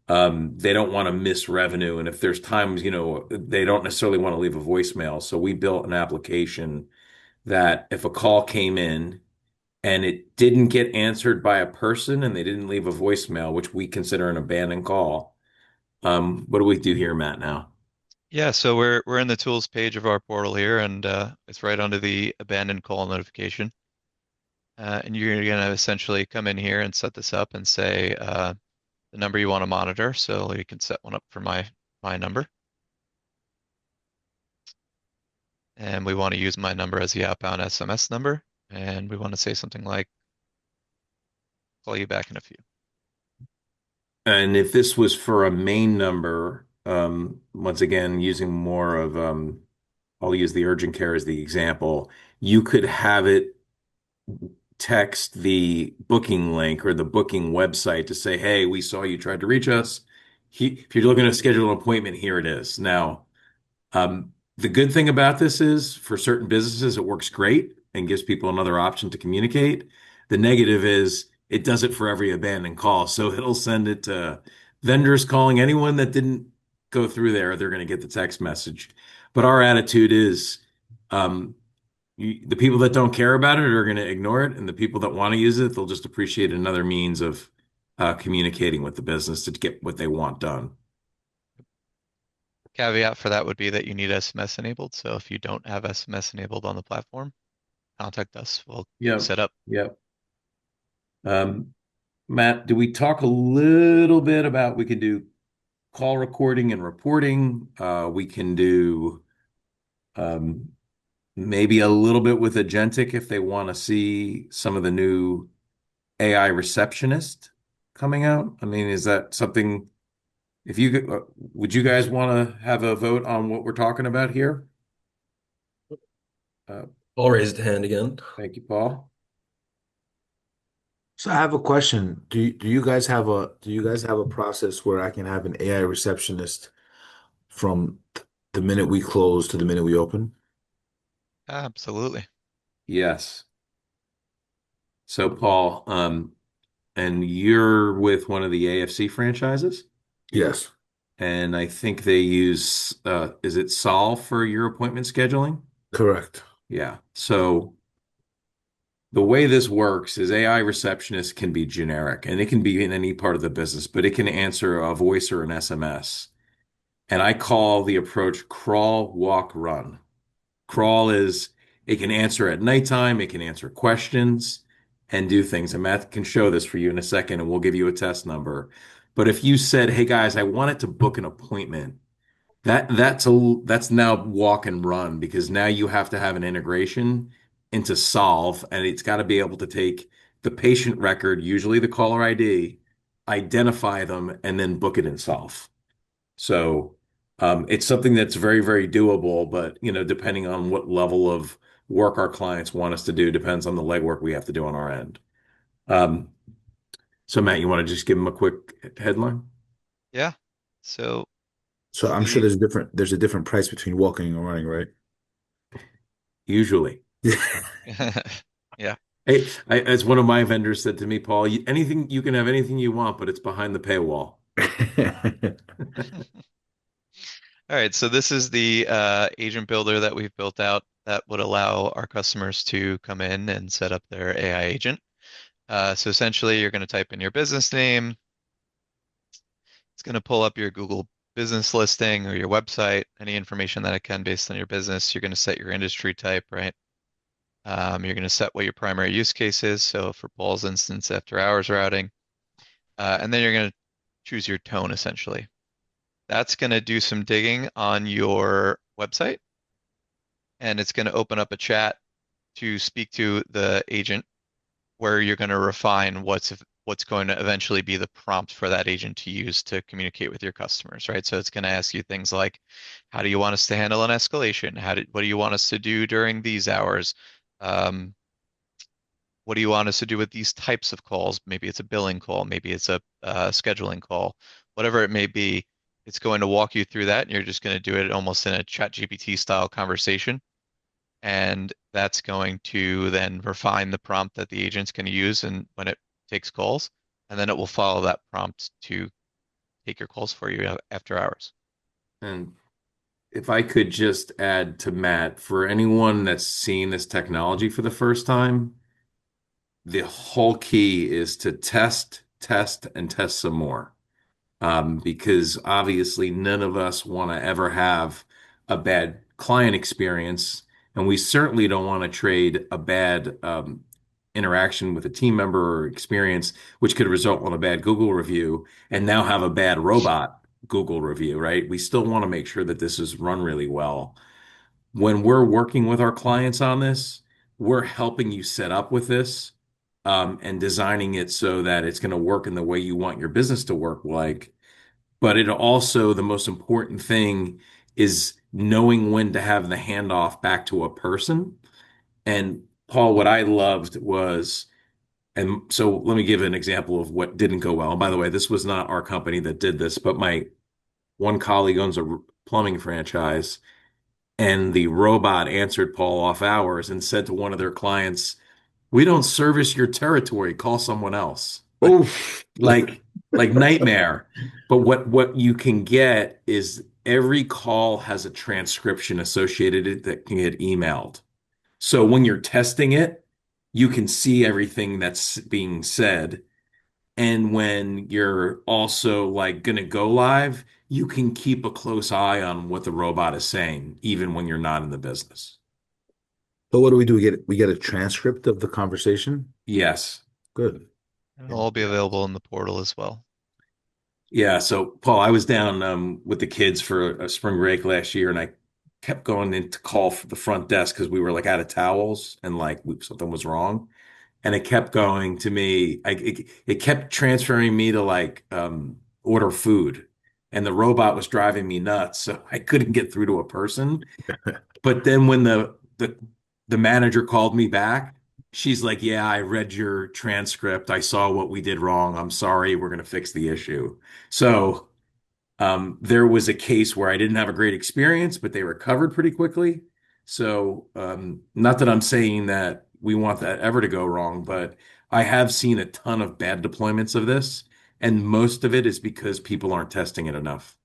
Speaker 1: they don't want to miss revenue, and if there's times, they don't necessarily want to leave a voicemail. So we built an application that if a call came in and it didn't get answered by a person and they didn't leave a voicemail, which we consider an abandoned call. What do we do here, Matt, now?
Speaker 2: Yeah, so we're in the tools page of our portal here, and it's right under the abandoned call notification. And you're going to essentially come in here and set this up and say the number you want to monitor. So you can set one up for my number. And we want to use my number as the outbound SMS number. And we want to say something like, call you back in a few.
Speaker 1: And if this was for a main number, once again, using more of, I'll use the urgent care as the example, you could have it text the booking link or the booking website to say, hey, we saw you tried to reach us. If you're looking to schedule an appointment, here it is. Now, the good thing about this is for certain businesses, it works great and gives people another option to communicate. The negative is it does it for every abandoned call. So it'll send it to vendors calling anyone that didn't go through there. They're going to get the text message. But our attitude is the people that don't care about it are going to ignore it. And the people that want to use it, they'll just appreciate another means of communicating with the business to get what they want done.
Speaker 2: Caveat for that would be that you need SMS enabled. So if you don't have SMS enabled on the platform, contact us. We'll set up.
Speaker 1: Yep. Matt, do we talk a little bit about we can do call recording and reporting? We can do maybe a little bit with Agentic if they want to see some of the new AI receptionist coming out. I mean, is that something? Would you guys want to have a vote on what we're talking about here?
Speaker 3: Paul raised a hand again.
Speaker 1: Thank you, Paul.
Speaker 4: So I have a question. Do you guys have a process where I can have an AI receptionist from the minute we close to the minute we open?
Speaker 2: Absolutely.
Speaker 1: Yes. So Paul, and you're with one of the AFC franchises?
Speaker 4: Yes.
Speaker 1: And I think they use, is it Solve for your appointment scheduling?
Speaker 4: Correct.
Speaker 1: Yeah. So the way this works is AI receptionist can be generic and it can be in any part of the business, but it can answer a voice or an SMS. And I call the approach crawl, walk, run. Crawl is it can answer at nighttime, it can answer questions and do things. And Matt can show this for you in a second, and we'll give you a test number. But if you said, hey guys, I wanted to book an appointment, that's now walk and run because now you have to have an integration into Solve, and it's got to be able to take the patient record, usually the caller ID, identify them, and then book it in Solve. So it's something that's very, very doable, but depending on what level of work our clients want us to do, depends on the legwork we have to do on our end. So Matt, you want to just give them a quick headline?
Speaker 2: Yeah. So
Speaker 4: So I'm sure
Speaker 2: the
Speaker 4: there's a different price between walking and running, right?
Speaker 1: Usually.
Speaker 2: yeah.
Speaker 1: Hey, as one of my vendors said to me, Paul, anything you can have anything you want, but it's behind the paywall.
Speaker 2: All right, so this is the agent builder that we've built out that would allow our customers to come in and set up their AI agent. So essentially, you're going to type in your business name. It's going to pull up your Google business listing or your website, any information that it can based on your business. You're going to set your industry type, right? You're going to set what your primary use case is. So for Paul's instance, after hours routing, and then you're going to choose your tone essentially. That's going to do some digging on your website, and it's going to open up a chat to speak to the agent where you're going to refine what's going to eventually be the prompt for that agent to use to communicate with your customers, right? So it's going to ask you things like, how do you want us to handle an escalation? What do you want us to do during these hours? Um, what do you want us to do with these types of calls? Maybe it's a billing call, maybe it's a scheduling call, whatever it may be. It's going to walk you through that, and you're just going to do it almost in a chat GPT style conversation. And that's going to then refine the prompt that the agent's going to use and when it takes calls. And then it will follow that prompt to take your calls for you after hours.
Speaker 1: And if I could just add to Matt, for anyone that's seeing this technology for the first time, the whole key is to test, test, and test some more. Because obviously none of us want to ever have a bad client experience, and we certainly don't want to trade a bad interaction with a team member or experience, which could result in a bad Google review, and now have a bad robot Google review, right? We still want to make sure that this is run really well. When we're working with our clients on this, we're helping you set up with this, and designing it so that it's going to work in the way you want your business to work like. But it also, the most important thing is knowing when to have the handoff back to a person. And Paul, what I loved was, and so let me give an example of what didn't go well. And by the way, this was not our company that did this, but my one colleague owns a plumbing franchise, and the robot answered Paul off hours and said to one of their clients, "We don't service your territory. Call someone else."
Speaker 4: Oof.
Speaker 1: like like nightmare. But what you can get is every call has a transcription associated it that can get emailed. So when you're testing it, you can see everything that's being said. And when you're also like gonna go live, you can keep a close eye on what the robot is saying, even when you're not in the business.
Speaker 4: So what do? We get a transcript of the conversation?
Speaker 1: Yes.
Speaker 4: Good.
Speaker 2: And
Speaker 4: Yeah.
Speaker 2: it'll all be available in the portal as well.
Speaker 1: Yeah, so Paul, I was down with the kids for a spring break last year, and I kept going in to call for the front desk because we were like out of towels and like something was wrong, and it kept going to me. It kept transferring me to like order food, and the robot was driving me nuts, so I couldn't get through to a person. But then when the manager called me back, she's like, "Yeah, I read your transcript. I saw what we did wrong. I'm sorry. We're going to fix the issue." So there was a case where I didn't have a great experience, but they recovered pretty quickly. So not that I'm saying that we want that ever to go wrong, but I have seen a ton of bad deployments of this, and most of it is because people aren't testing it enough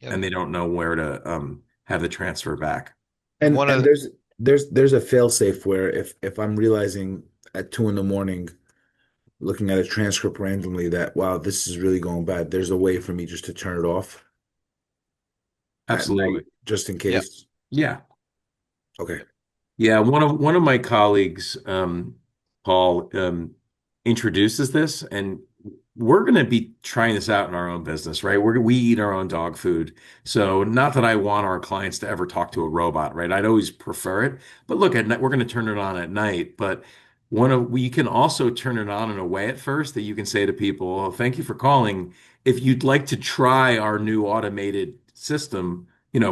Speaker 2: Yep.
Speaker 1: and they don't know where to have the transfer back.
Speaker 2: And
Speaker 4: And
Speaker 2: one
Speaker 4: and
Speaker 2: of
Speaker 4: there's a fail safe where if I'm realizing at 2 in the morning, looking at a transcript randomly that wow, this is really going bad, there's a way for me just to turn it off at night,
Speaker 1: Absolutely.
Speaker 4: just in
Speaker 2: yep.
Speaker 4: case.
Speaker 1: Yeah.
Speaker 4: Okay.
Speaker 1: Yeah, one of my colleagues, Paul, introduces this, and we're going to be trying this out in our own business, right? We eat our own dog food, so not that I want our clients to ever talk to a robot, right? I'd always prefer it, but look, at night we're going to turn it on at night. But we can also turn it on in a way at first that you can say to people, "Oh, thank you for calling. If you'd like to try our new automated system,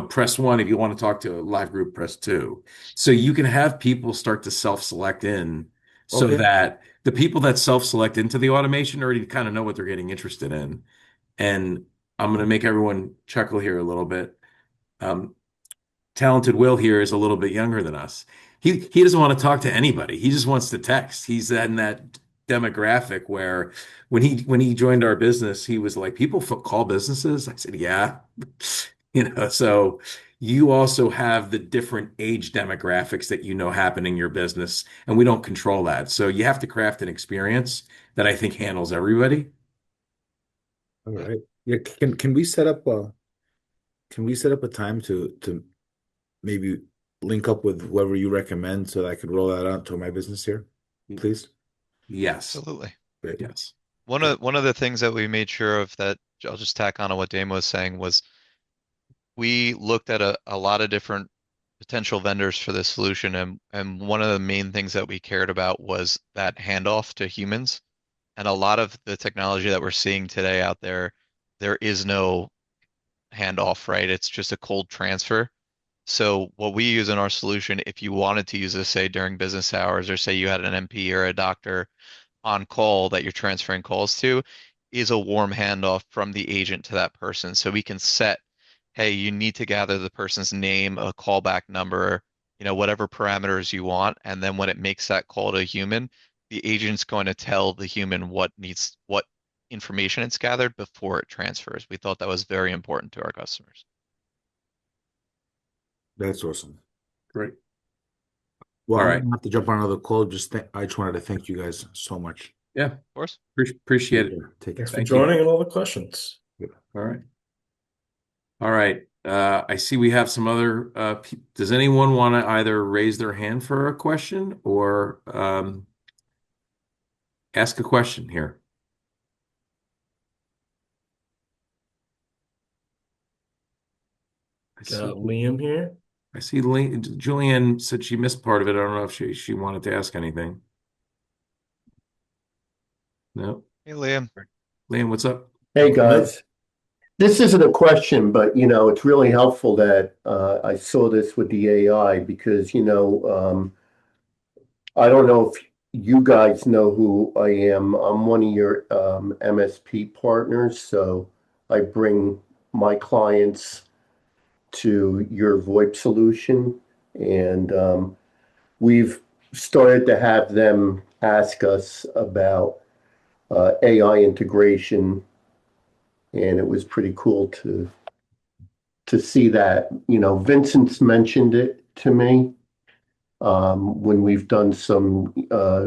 Speaker 1: press one. If you want to talk to a live group, press two." So you can have people start to self-select in so
Speaker 4: Okay.
Speaker 1: that the people that self-select into the automation already kind of know what they're getting interested in. And I'm going to make everyone chuckle here a little bit. Um, Talented Will here is a little bit younger than us. He doesn't want to talk to anybody. He just wants to text. He's in that demographic where when he joined our business, he was like, "People call businesses." I said, "Yeah." So you also have the different age demographics that happen in your business, and we don't control that. So you have to craft an experience that I think handles everybody.
Speaker 4: All right. Yeah, can we set up a time to maybe link up with whoever you recommend so that I could roll that out to my business here, please?
Speaker 1: Yes.
Speaker 2: Absolutely.
Speaker 4: Great.
Speaker 1: Yes.
Speaker 2: One of the things that we made sure of that I'll just tack on to what Damo was saying was we looked at a lot of different potential vendors for this solution, and one of the main things that we cared about was that handoff to humans. And a lot of the technology that we're seeing today out there, there is no handoff, right? It's just a cold transfer. So what we use in our solution, if you wanted to use this, say during business hours, or say you had an MP or a doctor on call that you're transferring calls to, is a warm handoff from the agent to that person. So we can set, hey, you need to gather the person's name, a callback number, whatever parameters you want. And then when it makes that call to a human, the agent's going to tell the human what information it's gathered before it transfers. We thought that was very important to our customers.
Speaker 4: That's awesome.
Speaker 1: Great.
Speaker 4: Well,
Speaker 1: All
Speaker 4: I'm
Speaker 1: right.
Speaker 4: gonna have to jump on another call. I just wanted to thank you guys so much.
Speaker 1: Yeah.
Speaker 2: Of course.
Speaker 1: Appreciate
Speaker 4: Take
Speaker 1: it.
Speaker 4: care. Take care.
Speaker 3: Thanks for
Speaker 1: Thank you.
Speaker 3: joining and all the questions.
Speaker 1: All right. All right. I see we have some other. Does anyone want to either raise their hand for a question or ask a question here? I see.
Speaker 3: Got Liam here.
Speaker 1: I see. Julianne said she missed part of it. I don't know if she wanted to ask anything. No.
Speaker 2: Hey, Liam.
Speaker 1: Liam, what's up?
Speaker 9: Hey guys, this isn't a question, but it's really helpful that I saw this with the AI because I don't know if you guys know who I am. I'm one of your MSP partners, so I bring my clients to your VoIP solution, and we've started to have them ask us about AI integration, and it was pretty cool to see that. Vincent's mentioned it to me when we've done some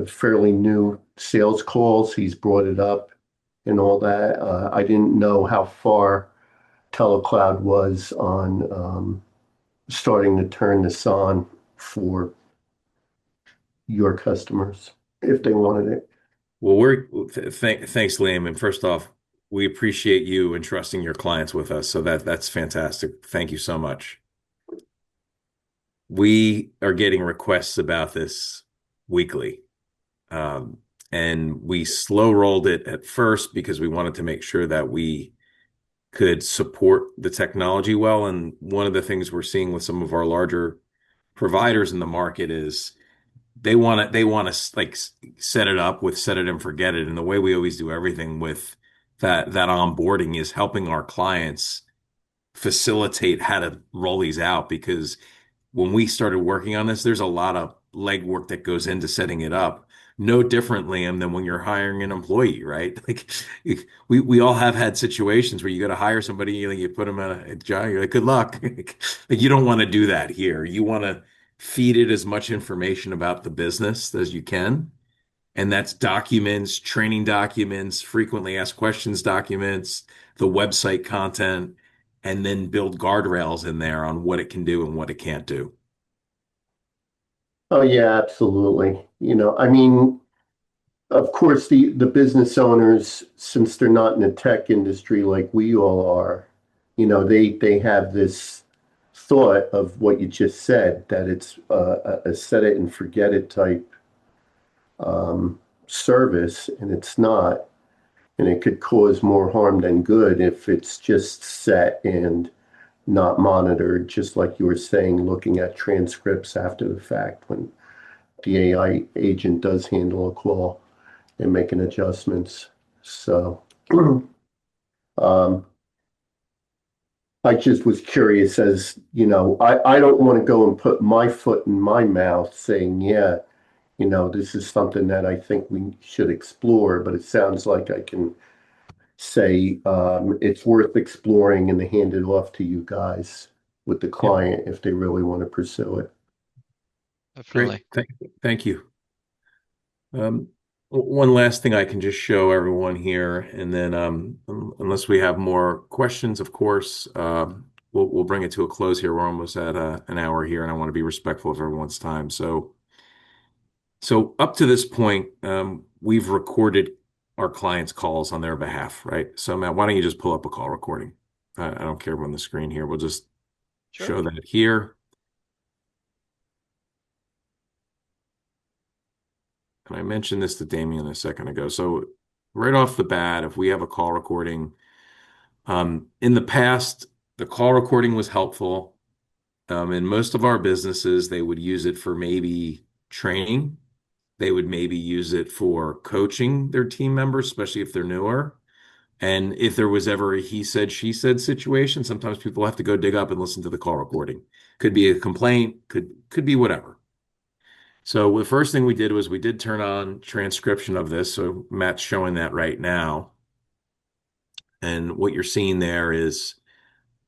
Speaker 9: fairly new sales calls. He's brought it up and all that. I didn't know how far TeleCloud was on starting to turn this on for your customers if they wanted it.
Speaker 1: Well, thanks, Liam. And first off, we appreciate you entrusting your clients with us. So that's fantastic. Thank you so much. We are getting requests about this weekly. And we slow rolled it at first because we wanted to make sure that we could support the technology well. And one of the things we're seeing with some of our larger providers in the market is they want to like set it up with set it and forget it. And the way we always do everything with that onboarding is helping our clients facilitate how to roll these out, because when we started working on this, there's a lot of legwork that goes into setting it up. No different, Liam, than when you're hiring an employee, right? Like we all have had situations where you got to hire somebody, you put them in a job, you're like, good luck. Like you don't want to do that here. You want to feed it as much information about the business as you can. And that's documents, training documents, frequently asked questions documents, the website content, and then build guardrails in there on what it can do and what it can't do.
Speaker 9: Oh yeah, absolutely. I mean, of course, the business owners, since they're not in the tech industry like we all are, they have this thought of what you just said, that it's a set it and forget it type service, and it's not. And it could cause more harm than good if it's just set and not monitored, just like you were saying, looking at transcripts after the fact when the AI agent does handle a call and making adjustments. So, um, I just was curious as, I don't want to go and put my foot in my mouth saying, yeah, this is something that I think we should explore, but it sounds like I can say it's worth exploring and to hand it off to you guys with the
Speaker 1: Yep.
Speaker 9: client if they really want to pursue it.
Speaker 1: Great.
Speaker 2: Definitely.
Speaker 1: Thank you. Um, One last thing I can just show everyone here, and then unless we have more questions, of course, we'll bring it to a close here. We're almost at an hour here, and I want to be respectful of everyone's time. So up to this point, we've recorded our clients' calls on their behalf, right? So Matt, why don't you just pull up a call recording? I don't care on the screen here. We'll just
Speaker 2: Sure.
Speaker 1: show that here. And I mentioned this to Damien a second ago. So right off the bat, if we have a call recording, in the past, the call recording was helpful. In most of our businesses, they would use it for maybe training. They would maybe use it for coaching their team members, especially if they're newer. And if there was ever a he said, she said situation, sometimes people have to go dig up and listen to the call recording. Could be a complaint, could be whatever. So the first thing we did was we did turn on transcription of this. So Matt's showing that right now. And what you're seeing there is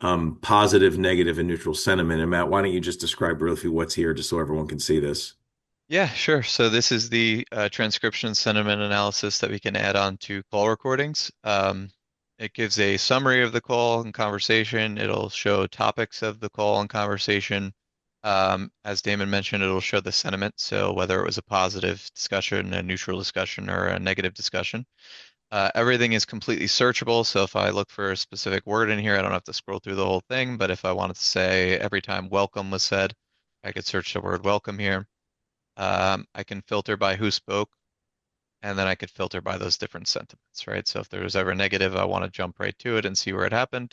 Speaker 1: positive, negative, and neutral sentiment. And Matt, why don't you just describe briefly what's here just so everyone can see this?
Speaker 2: Yeah, sure. So this is the transcription sentiment analysis that we can add on to call recordings. It gives a summary of the call and conversation. It'll show topics of the call and conversation. As Damon mentioned, it'll show the sentiment. So whether it was a positive discussion, a neutral discussion, or a negative discussion. Everything is completely searchable. So if I look for a specific word in here, I don't have to scroll through the whole thing. But if I wanted to say every time welcome was said, I could search the word welcome here. I can filter by who spoke, and then I could filter by those different sentiments, right? So if there was ever negative, I want to jump right to it and see where it happened.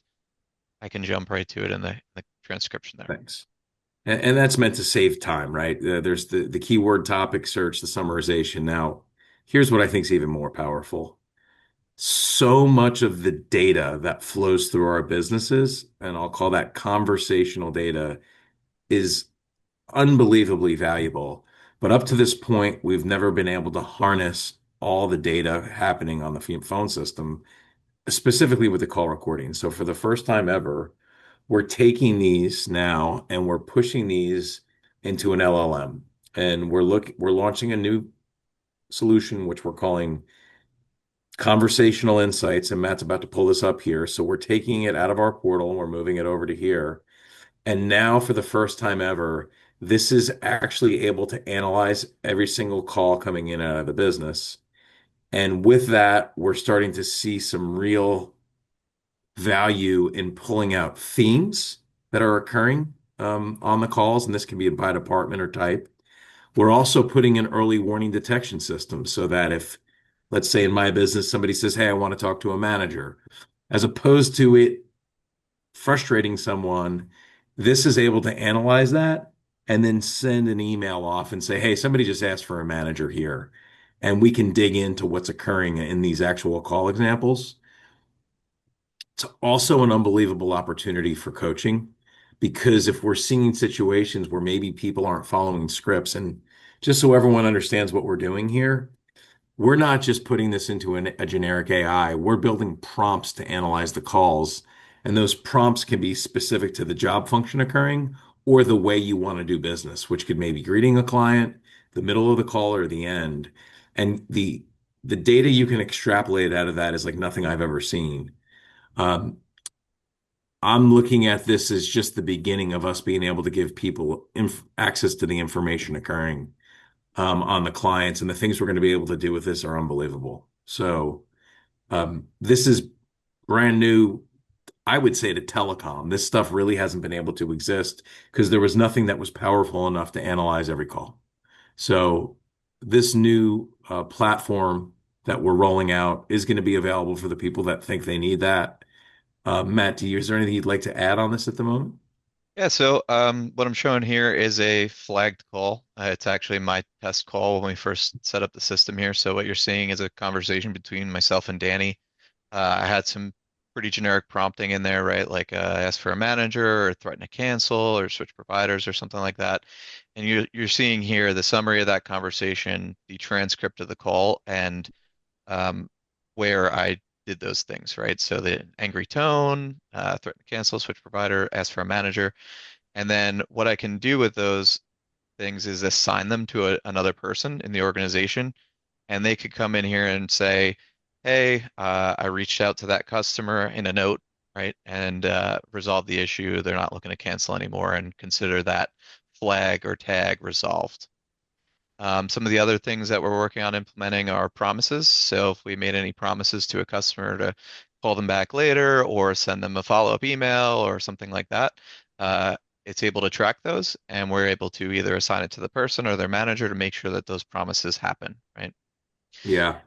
Speaker 2: I can jump right to it in the transcription there.
Speaker 1: Thanks. And that's meant to save time, right? There's the keyword topic search, the summarization. Now, here's what I think is even more powerful. So much of the data that flows through our businesses, and I'll call that conversational data, is unbelievably valuable. But up to this point, we've never been able to harness all the data happening on the phone system, specifically with the call recording. So for the first time ever, we're taking these now and we're pushing these into an LLM. And we're launching a new solution, which we're calling Conversational Insights. And Matt's about to pull this up here. So we're taking it out of our portal, and we're moving it over to here. And now, for the first time ever, this is actually able to analyze every single call coming in out of the business. And with that, we're starting to see some real value in pulling out themes that are occurring on the calls. And this can be by department or type. We're also putting in early warning detection systems so that if, let's say in my business, somebody says, hey, I want to talk to a manager, as opposed to it frustrating someone, this is able to analyze that and then send an email off and say, hey, somebody just asked for a manager here. And we can dig into what's occurring in these actual call examples. It's also an unbelievable opportunity for coaching because if we're seeing situations where maybe people aren't following scripts, and just so everyone understands what we're doing here, we're not just putting this into a generic AI. We're building prompts to analyze the calls. And those prompts can be specific to the job function occurring or the way you want to do business, which could maybe greeting a client, the middle of the call, or the end. And the data you can extrapolate out of that is like nothing I've ever seen. Um, I'm looking at this as just the beginning of us being able to give people access to the information occurring on the clients, and the things we're going to be able to do with this are unbelievable. So this is brand new, I would say, to telecom. This stuff really hasn't been able to exist because there was nothing that was powerful enough to analyze every call. So this new platform that we're rolling out is going to be available for the people that think they need that. Matt, is there anything you'd like to add on this at the moment?
Speaker 2: Yeah, so what I'm showing here is a flagged call. It's actually my test call when we first set up the system here. So what you're seeing is a conversation between myself and Danny. I had some pretty generic prompting in there, right? Like ask for a manager or threaten to cancel or switch providers or something like that. And you're seeing here the summary of that conversation, the transcript of the call, and um, where I did those things, right? So the angry tone, threaten to cancel, switch provider, ask for a manager. And then what I can do with those things is assign them to another person in the organization, and they could come in here and say, "Hey, I reached out to that customer in a note, right, and resolve the issue. They're not looking to cancel anymore, and consider that flag or tag resolved." Some of the other things that we're working on implementing are promises. So if we made any promises to a customer to call them back later or send them a follow-up email or something like that, uh, it's able to track those, and we're able to either assign it to the person or their manager to make sure that those promises happen, right?
Speaker 1: Yeah.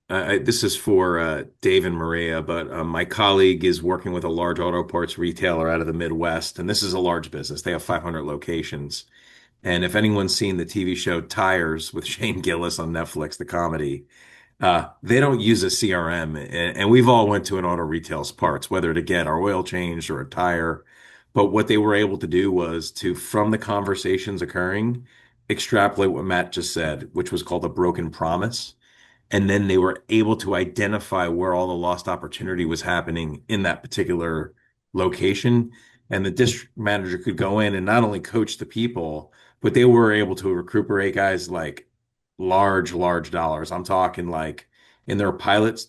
Speaker 1: This is for Dave and Maria, but my colleague is working with a large auto parts retailer out of the Midwest, and this is a large business. They have 500 locations. And if anyone's seen the TV show Tires with Shane Gillis on Netflix, the comedy, they don't use a CRM, and we've all went to an auto retail's parts, whether to get our oil changed or a tire. But what they were able to do was to, from the conversations occurring, extrapolate what Matt just said, which was called a broken promise. And then they were able to identify where all the lost opportunity was happening in that particular location. And the district manager could go in and not only coach the people, but they were able to recuperate guys like large dollars. I'm talking like in their pilot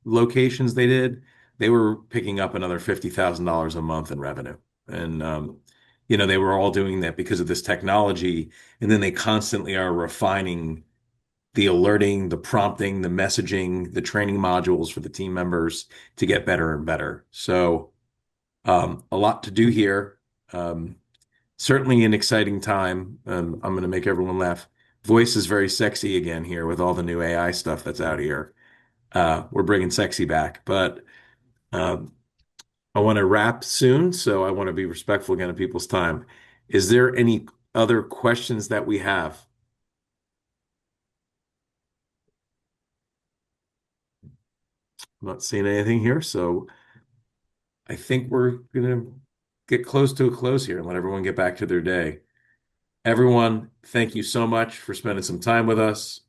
Speaker 1: locations they were picking up another $50,000 a month in revenue. And, they were all doing that because of this technology. And then they constantly are refining the alerting, the prompting, the messaging, the training modules for the team members to get better and better. So, a lot to do here. Um, Certainly an exciting time. I'm going to make everyone laugh. Voice is very sexy again here with all the new AI stuff that's out here. We're bringing sexy back, but um, I want to wrap soon, so I want to be respectful again of people's time. Is there any other questions that we have? I'm not seeing anything here, so I think we're gonna get close to a close here and let everyone get back to their day. Everyone, thank you so much for spending some time with us.